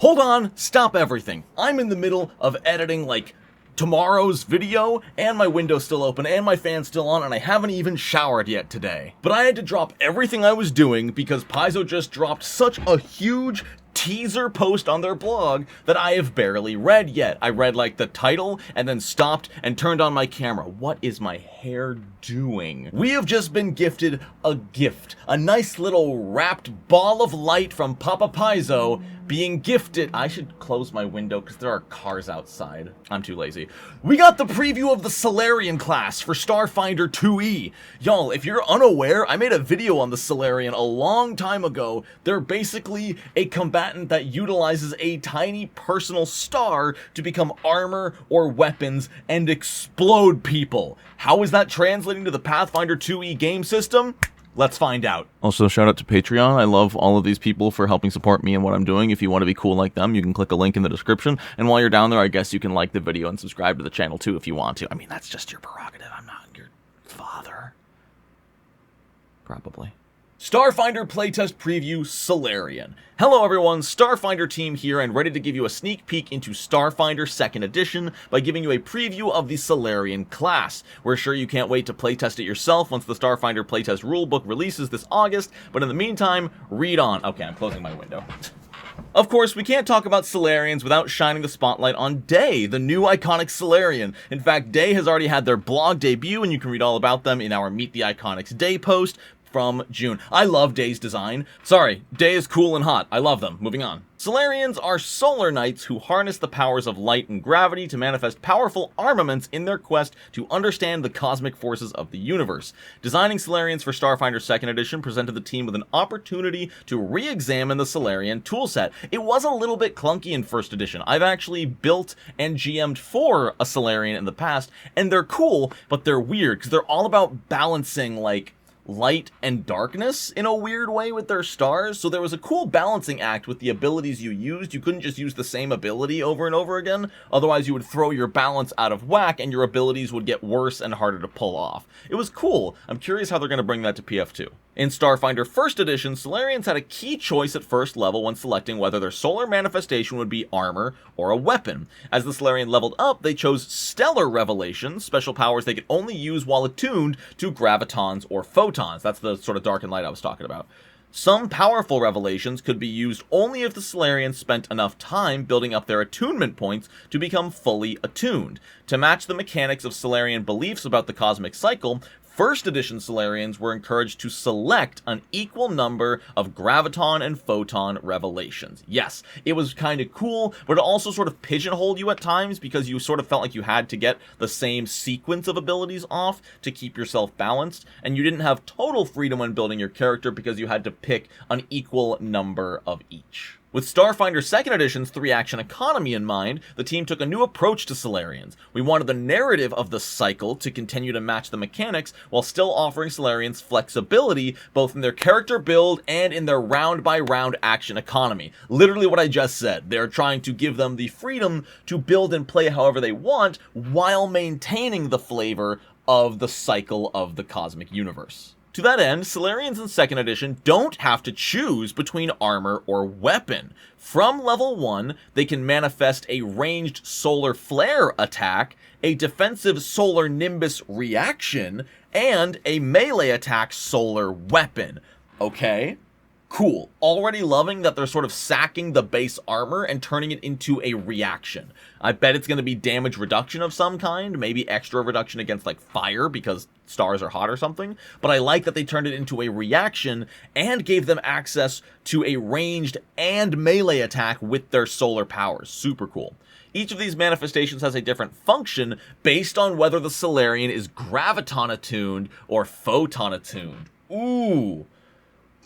Hold on, stop everything. I'm in the middle of editing, like, tomorrow's video, and my window's still open, and my fan's still on, and I haven't even showered yet today. But I had to drop everything I was doing because Paizo just dropped such a huge teaser post on their blog that I have barely read yet. I read like the title and then stopped and turned on my camera. What is my hair doing? We have just been gifted a gift. A nice little wrapped ball of light from Papa Paizo being gifted. I should close my window because there are cars outside. I'm too lazy. We got the preview of the Solarian class for Starfinder 2E. Y'all, if you're unaware, I made a video on the Solarian a long time ago. They're basically a combatant that utilizes a tiny personal star to become armor or weapons and explode people. How is that translating to the Pathfinder 2E game system? Let's find out. Also, shout out to Patreon. I love all of these people for helping support me and what I'm doing. If you want to be cool like them, you can click a link in the description. And while you're down there, I guess you can like the video and subscribe to the channel too if you want to. I mean, that's just your prerogative. I'm not your father. Probably. Starfinder playtest preview Solarian. Hello everyone, Starfinder team here and ready to give you a sneak peek into Starfinder 2nd Edition by giving you a preview of the Solarian class. We're sure you can't wait to playtest it yourself once the Starfinder playtest rulebook releases this August, but in the meantime, read on. Okay, I'm closing my window. Of course, we can't talk about Solarians without shining the spotlight on Day, the new iconic Solarian. In fact, Day has already had their blog debut, and you can read all about them in our Meet the Iconics Day post from June. I love Day's design. Sorry, Day is cool and hot. I love them. Moving on. Solarians are solar knights who harness the powers of light and gravity to manifest powerful armaments in their quest to understand the cosmic forces of the universe. Designing Solarians for Starfinder 2nd Edition presented the team with an opportunity to re-examine the Solarian toolset. It was a little bit clunky in 1st Edition. I've actually built and GM'd for a Solarian in the past, and they're cool, but they're weird, because they're all about balancing, like, light and darkness in a weird way with their stars. So there was a cool balancing act with the abilities you used. You couldn't just use the same ability over and over again, otherwise you would throw your balance out of whack and your abilities would get worse and harder to pull off. It was cool. I'm curious how they're going to bring that to PF2. In Starfinder 1st Edition, Solarians had a key choice at first level when selecting whether their solar manifestation would be armor or a weapon. As the Solarian leveled up, they chose Stellar Revelations, special powers they could only use while attuned to gravitons or photons. That's the sort of dark and light I was talking about. Some powerful revelations could be used only if the Solarians spent enough time building up their attunement points to become fully attuned. To match the mechanics of Solarian beliefs about the cosmic cycle, 1st Edition Solarians were encouraged to select an equal number of graviton and photon revelations. Yes, it was kind of cool, but it also sort of pigeonholed you at times because you sort of felt like you had to get the same sequence of abilities off to keep yourself balanced, and you didn't have total freedom when building your character because you had to pick an equal number of each. With Starfinder 2nd Edition's 3-action economy in mind, the team took a new approach to Solarians. We wanted the narrative of the cycle to continue to match the mechanics while still offering Solarians flexibility both in their character build and in their round-by-round action economy. Literally what I just said. They're trying to give them the freedom to build and play however they want while maintaining the flavor of the cycle of the cosmic universe. To that end, Solarians in 2nd Edition don't have to choose between armor or weapon. From level 1, they can manifest a ranged solar flare attack, a defensive solar nimbus reaction, and a melee attack solar weapon. Okay? Cool. Already loving that they're sort of sacking the base armor and turning it into a reaction. I bet it's going to be damage reduction of some kind, maybe extra reduction against like fire because stars are hot or something, but I like that they turned it into a reaction and gave them access to a ranged and melee attack with their solar powers. Super cool. Each of these manifestations has a different function based on whether the Solarian is graviton attuned or photon attuned. Ooh.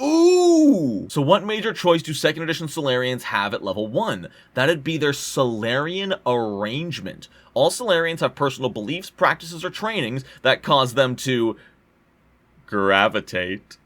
Ooh! So what major choice do 2nd Edition Solarians have at level 1? That'd be their Solarian arrangement. All Solarians have personal beliefs, practices, or trainings that cause them to gravitate.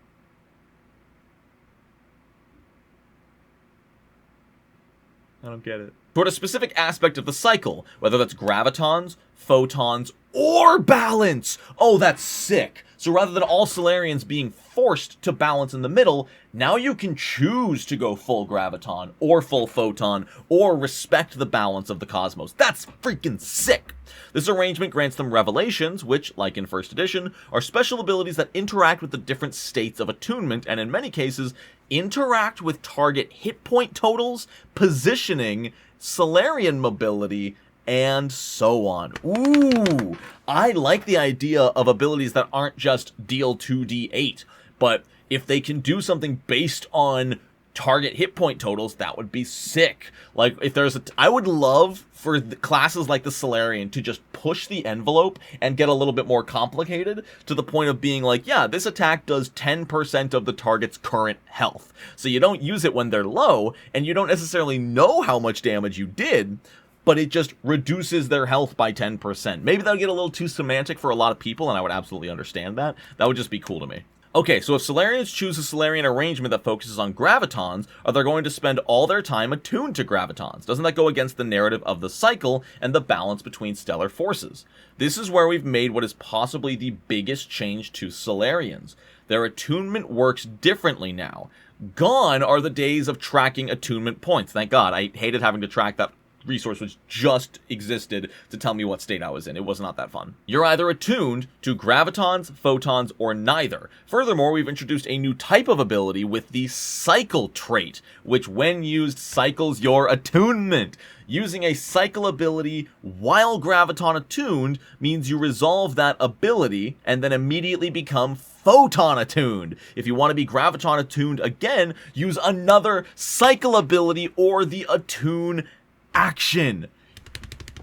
I don't get it. toward a specific aspect of the cycle, whether that's gravitons, photons, or balance. Oh, that's sick. So rather than all Solarians being forced to balance in the middle, now you can choose to go full graviton, or full photon, or respect the balance of the cosmos. That's freaking sick! This arrangement grants them revelations, which, like in first edition, are special abilities that interact with the different states of attunement, and in many cases, interact with target hit point totals, positioning, Solarian mobility, and so on. Ooh, I like the idea of abilities that aren't just deal 2d8, but if they can do something based on target hit point totals, that would be sick. Like, if there's I would love for the classes like the Solarian to just push the envelope and get a little bit more complicated to the point of being like, yeah, this attack does 10% of the target's current health. So you don't use it when they're low, and you don't necessarily know how much damage you did, but it just reduces their health by 10%. Maybe that would get a little too semantic for a lot of people, and I would absolutely understand that. That would just be cool to me. Okay, so if Solarians choose a Solarian arrangement that focuses on gravitons, are they going to spend all their time attuned to gravitons? Doesn't that go against the narrative of the cycle and the balance between stellar forces? This is where we've made what is possibly the biggest change to Solarians. Their attunement works differently now. Gone are the days of tracking attunement points. Thank God, I hated having to track that resource which just existed to tell me what state I was in. It was not that fun. You're either attuned to gravitons, photons, or neither. Furthermore, we've introduced a new type of ability with the cycle trait, which when used cycles your attunement. Using a cycle ability while graviton attuned means you resolve that ability and then immediately become photon attuned. If you want to be graviton attuned again, use another cycle ability or the attune action.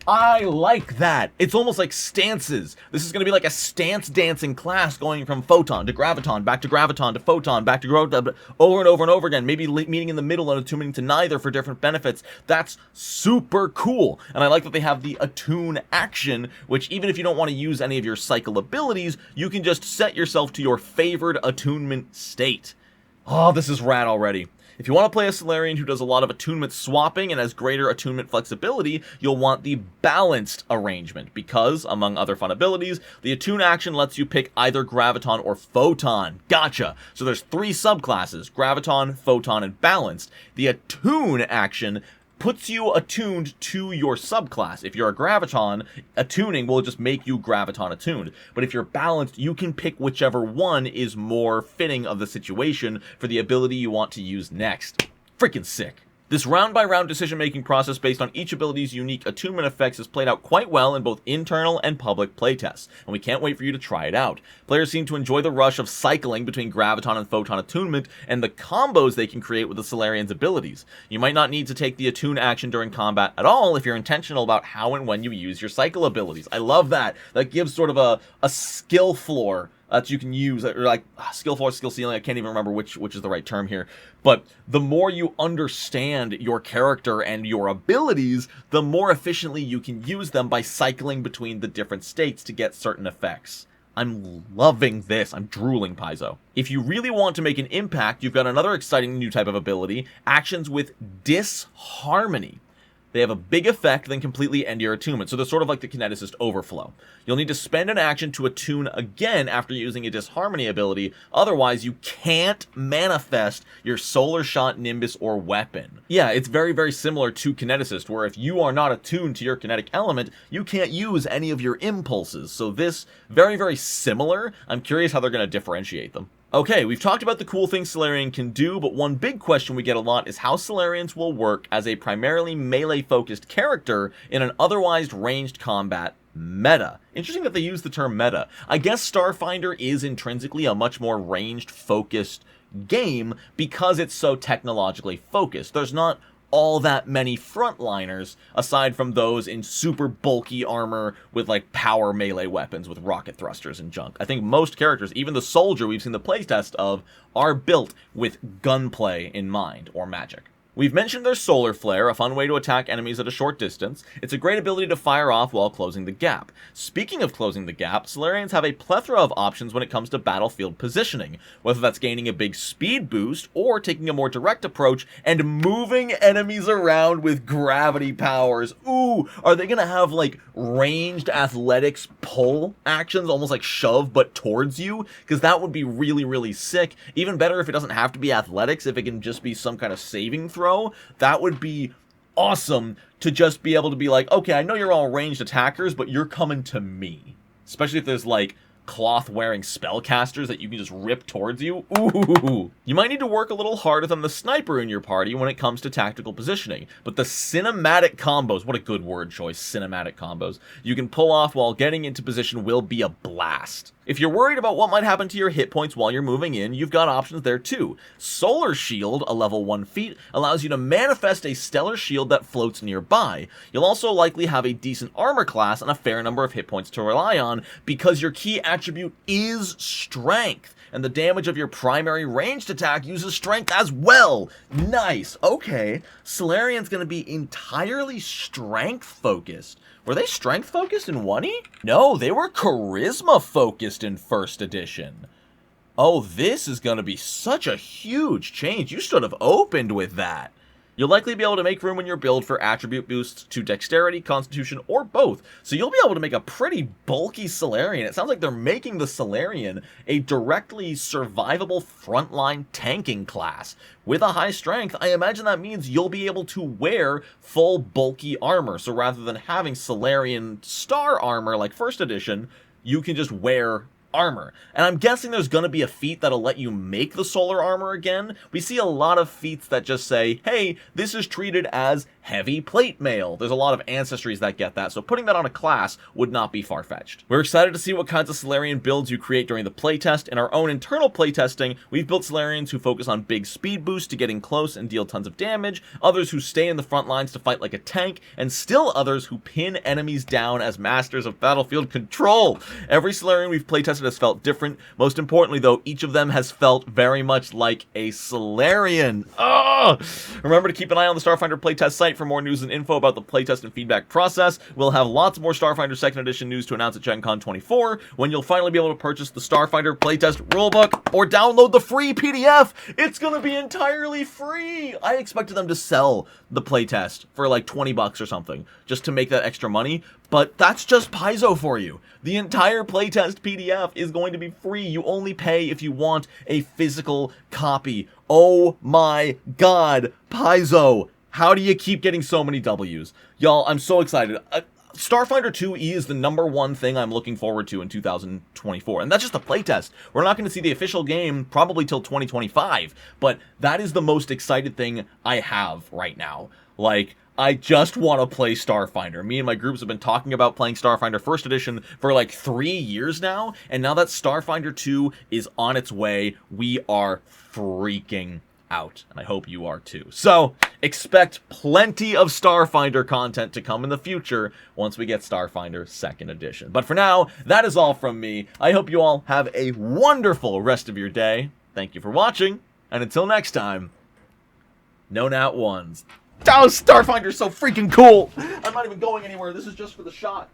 I like that. It's almost like stances. This is going to be like a stance dancing class going from photon to graviton, back to graviton to photon, back to graviton, over and over and over again, maybe meeting in the middle and attuning to neither for different benefits. That's super cool. And I like that they have the attune action, which even if you don't want to use any of your cycle abilities, you can just set yourself to your favored attunement state. Oh, this is rad already. If you want to play a Solarian who does a lot of attunement swapping and has greater attunement flexibility, you'll want the balanced arrangement because, among other fun abilities, the attune action lets you pick either graviton or photon. Gotcha! So there's 3 subclasses, graviton, photon, and balanced. The attune action puts you attuned to your subclass. If you're a graviton, attuning will just make you graviton attuned. But if you're balanced, you can pick whichever one is more fitting of the situation for the ability you want to use next. Freaking sick. This round-by-round decision-making process based on each ability's unique attunement effects is played out quite well in both internal and public playtests, and we can't wait for you to try it out. Players seem to enjoy the rush of cycling between graviton and photon attunement, and the combos they can create with the Solarian's abilities. You might not need to take the attune action during combat at all if you're intentional about how and when you use your cycle abilities. I love that. That gives sort of a skill floor that you can use, or like skill floor, skill ceiling. I can't even remember which is the right term here. But the more you understand your character and your abilities, the more efficiently you can use them by cycling between the different states to get certain effects. I'm loving this. I'm drooling, Paizo. If you really want to make an impact, you've got another exciting new type of ability, actions with disharmony. They have a big effect, then completely end your attunement. So they're sort of like the Kineticist Overflow. You'll need to spend an action to attune again after using a Disharmony ability. Otherwise, you can't manifest your Solar Shot, Nimbus, or weapon. Yeah, it's very, very similar to Kineticist, where if you are not attuned to your kinetic element, you can't use any of your impulses. So this, very, very similar. I'm curious how they're going to differentiate them. Okay, we've talked about the cool things Solarian can do, but one big question we get a lot is how Solarians will work as a primarily melee-focused character in an otherwise ranged combat meta. Interesting that they use the term meta. I guess Starfinder is intrinsically a much more ranged-focused game because it's so technologically focused. There's not all that many frontliners aside from those in super bulky armor with like power melee weapons with rocket thrusters and junk. I think most characters, even the soldier we've seen the playtest of, are built with gunplay in mind or magic. We've mentioned their Solar Flare, a fun way to attack enemies at a short distance. It's a great ability to fire off while closing the gap. Speaking of closing the gap, Solarians have a plethora of options when it comes to battlefield positioning, whether that's gaining a big speed boost or taking a more direct approach and moving enemies around with gravity powers. Ooh, are they gonna have like ranged athletics pull actions, almost like shove but towards you? Because that would be really, really sick. Even better if it doesn't have to be athletics, if it can just be some kind of saving throw. That would be awesome to just be able to be like, okay, I know you're all ranged attackers, but you're coming to me. Especially if there's like cloth-wearing spellcasters that you can just rip towards you. Ooh. You might need to work a little harder than the sniper in your party when it comes to tactical positioning, but the cinematic combos, what a good word choice, cinematic combos, you can pull off while getting into position will be a blast. If you're worried about what might happen to your hit points while you're moving in, you've got options there too. Solar Shield, a level 1 feat, allows you to manifest a stellar shield that floats nearby. You'll also likely have a decent armor class and a fair number of hit points to rely on because your key attribute is strength, and the damage of your primary ranged attack uses strength as well. Nice. Okay, Solarian's gonna be entirely strength focused. Were they strength focused in 1E? No, they were charisma focused in first edition. Oh, this is gonna be such a huge change. You should have opened with that. You'll likely be able to make room in your build for attribute boosts to dexterity, constitution, or both. So you'll be able to make a pretty bulky Solarian. It sounds like they're making the Solarian a directly survivable frontline tanking class. With a high strength, I imagine that means you'll be able to wear full bulky armor. So rather than having Solarian star armor like first edition, you can just wear armor. And I'm guessing there's going to be a feat that'll let you make the solar armor again. We see a lot of feats that just say, hey, this is treated as heavy plate mail. There's a lot of ancestries that get that, so putting that on a class would not be far-fetched. We're excited to see what kinds of Solarian builds you create during the playtest. In our own internal playtesting, we've built Solarians who focus on big speed boosts to get in close and deal tons of damage, others who stay in the front lines to fight like a tank, and still others who pin enemies down as masters of battlefield control. Every Solarian we've playtested has felt different. Most importantly, though, each of them has felt very much like a Solarian. Remember to keep an eye on the Starfinder playtest site for more news and info about the playtest and feedback process. We'll have lots more Starfinder 2nd Edition news to announce at Gen Con 24, when you'll finally be able to purchase the Starfinder playtest rulebook or download the free PDF. It's gonna be entirely free! I expected them to sell the playtest for like 20 bucks or something, just to make that extra money, but that's just Paizo for you. The entire playtest PDF is going to be free. You only pay if you want a physical copy. Oh my god, Paizo! How do you keep getting so many W's? Y'all, I'm so excited. Starfinder 2E is the #1 thing I'm looking forward to in 2024, and that's just the playtest. We're not going to see the official game probably till 2025, but that is the most excited thing I have right now. Like, I just want to play Starfinder. Me and my groups have been talking about playing Starfinder 1st Edition for like 3 years now, and now that Starfinder 2 is on its way, we are freaking out, and I hope you are too. So, expect plenty of Starfinder content to come in the future once we get Starfinder 2nd Edition. But for now, that is all from me. I hope you all have a wonderful rest of your day. Thank you for watching, and until next time, no nat ones. Oh, Starfinder's so freaking cool! I'm not even going anywhere, this is just for the shot.